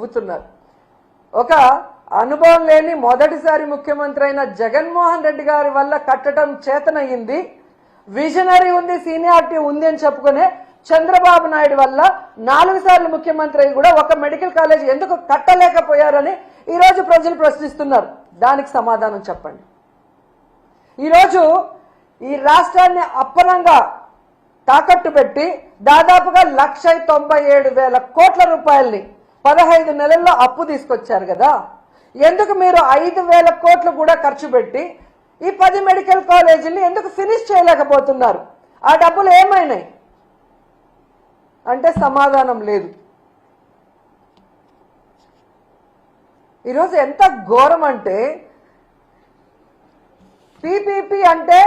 చెబుతున్నారు. ఒక అనుభవం లేని మొదటిసారి ముఖ్యమంత్రి అయిన జగన్మోహన్ రెడ్డి గారి వల్ల కట్టడం చేతనయ్యింది, విజనరీ ఉంది, సీనియారిటీ ఉంది అని చెప్పుకునే చంద్రబాబు నాయుడు వల్ల 4 సార్లు ముఖ్యమంత్రి అయి కూడా ఒక మెడికల్ కాలేజ్ ఎందుకు కట్టలేకపోయారని ఈరోజు ప్రజలు ప్రశ్నిస్తున్నారు. దానికి సమాధానం చెప్పండి. ఈరోజు ఈ రాష్ట్రాన్ని అప్పనంగా తాకట్టు పెట్టి దాదాపుగా 1,97,000 కోట్ల రూపాయల్ని 15 నెలల్లో అప్పు తీసుకొచ్చారు కదా. ఎందుకు మీరు 5,000 కోట్లు కూడా ఖర్చు పెట్టి ఈ 10 మెడికల్ కాలేజీని ఎందుకు ఫినిష్ చేయలేకపోతున్నారు? ఆ డబ్బులు ఏమైనాయి అంటే సమాధానం లేదు. ఈరోజు ఎంత ఘోరం అంటే పీపీపీ అంటే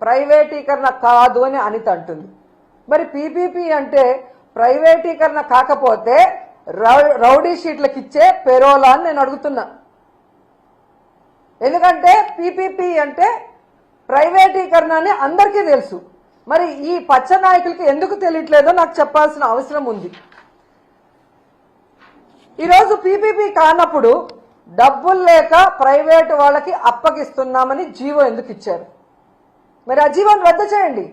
ప్రైవేటీకరణ కాదు అని అనిత అంటుంది. మరి పీపీపీ అంటే ప్రైవేటీకరణ కాకపోతే రౌడీ షీట్లకు ఇచ్చే పెరోలా అని నేను అడుగుతున్నా. ఎందుకంటే పీపీపీ అంటే ప్రైవేటీకరణ అని అందరికీ తెలుసు. మరి ఈ పచ్చ నాయకులకి ఎందుకు తెలియట్లేదో నాకు చెప్పాల్సిన అవసరం ఉంది. ఈరోజు పీపీపీ కానప్పుడు డబ్బులు లేక ప్రైవేటు వాళ్ళకి అప్పగిస్తున్నామని జీవో ఎందుకు ఇచ్చారు? మరి ఆ జీవోని రద్దు చేయండి.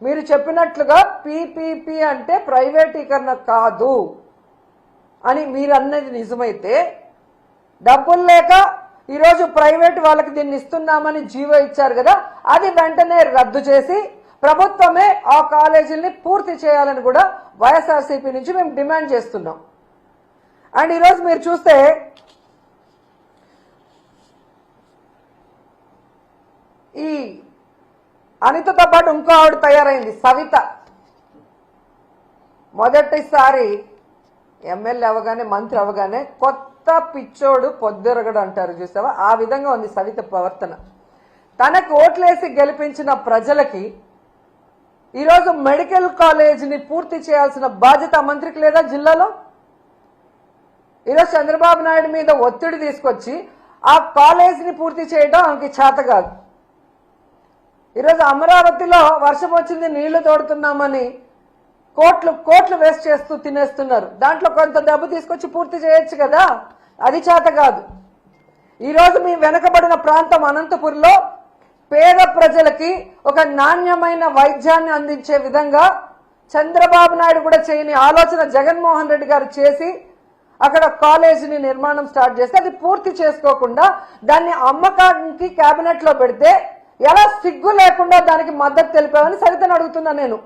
మీరు చెప్పినట్లుగా పీపీపీ అంటే ప్రైవేటీకరణ కాదు అని మీరు అన్నది నిజమైతే, డబ్బులు లేక ఈరోజు ప్రైవేట్ వాళ్ళకి దీన్ని ఇస్తున్నామని జీవో ఇచ్చారు కదా, అది వెంటనే రద్దు చేసి ప్రభుత్వమే ఆ కాలేజీల్ని పూర్తి చేయాలని కూడా వైఎస్ఆర్సీపీ నుంచి మేము డిమాండ్ చేస్తున్నాం. అండ్ ఈరోజు మీరు చూస్తే ఈ అనితతో పాటు ఇంకో ఆవిడ తయారైంది, సవిత. మొదటిసారి ఎమ్మెల్యే అవగానే, మంత్రి అవగానే కొత్త పిచ్చోడు పొద్దురగడు అంటారు చూసావా, ఆ విధంగా ఉంది సవిత ప్రవర్తన. తనకు ఓట్లేసి గెలిపించిన ప్రజలకి ఈరోజు మెడికల్ కాలేజీని పూర్తి చేయాల్సిన బాధ్యత మంత్రికి లేదా జిల్లాలో? ఈరోజు చంద్రబాబు నాయుడు మీద ఒత్తిడి తీసుకొచ్చి ఆ కాలేజీని పూర్తి చేయడం ఆమెకి చేత కాదు. ఈరోజు అమరావతిలో వర్షం వచ్చింది, నీళ్లు తోడుతున్నామని కోట్లు వేస్ట్ చేస్తూ తినేస్తున్నారు. దాంట్లో కొంత డబ్బు తీసుకొచ్చి పూర్తి చేయొచ్చు కదా, అది చేత కాదు. ఈరోజు మీ వెనకబడిన ప్రాంతం అనంతపురంలో పేద ప్రజలకి ఒక నాణ్యమైన వైద్యాన్ని అందించే విధంగా చంద్రబాబు నాయుడు కూడా చేయని ఆలోచన జగన్మోహన్ రెడ్డి గారు చేసి అక్కడ కాలేజీని నిర్మాణం స్టార్ట్ చేస్తే అది పూర్తి చేసుకోకుండా దాన్ని అమ్మకానికి కేబినెట్ లో పెడితే ఎలా సిగ్గు లేకుండా దానికి మద్దతు తెలిపావని సవితను అడుగుతున్నా నేను.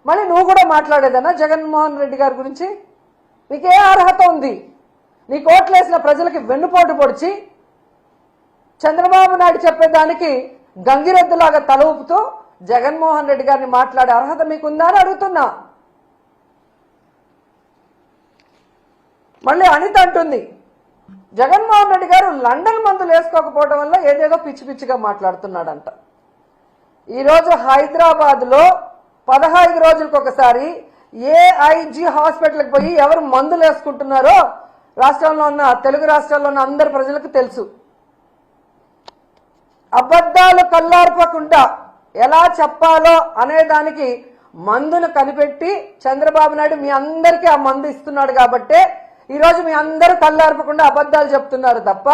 మళ్ళీ నువ్వు కూడా మాట్లాడేదన్నా జగన్మోహన్ రెడ్డి గారి గురించి? నీకే అర్హత ఉంది? నీకు ఓట్లేసిన ప్రజలకి వెన్నుపోటు పొడిచి చంద్రబాబు నాయుడు చెప్పేదానికి గంగిరెద్దులాగా తల ఊపుతూ జగన్మోహన్ రెడ్డి గారిని మాట్లాడే అర్హత మీకుందా అని అడుగుతున్నా. మళ్ళీ అనిత అంటుంది జగన్మోహన్ రెడ్డి గారు లండన్ మందులు వేసుకోకపోవడం వల్ల ఏదేదో పిచ్చి పిచ్చిగా మాట్లాడుతున్నాడంట. ఈరోజు హైదరాబాద్ లో 15 రోజులకు ఒకసారి ఏఐజీ హాస్పిటల్కి పోయి ఎవరు మందులు వేసుకుంటున్నారో రాష్ట్రంలో ఉన్న, తెలుగు రాష్ట్రాల్లో ఉన్న అందరి ప్రజలకు తెలుసు. అబద్ధాలు కల్లార్పకుండా ఎలా చెప్పాలో అనేదానికి మందును కనిపెట్టి చంద్రబాబు నాయుడు మీ అందరికీ ఆ మందు ఇస్తున్నాడు కాబట్టే ఈరోజు మీ అందరూ కల్లార్పకుండా అబద్ధాలు చెప్తున్నారు తప్ప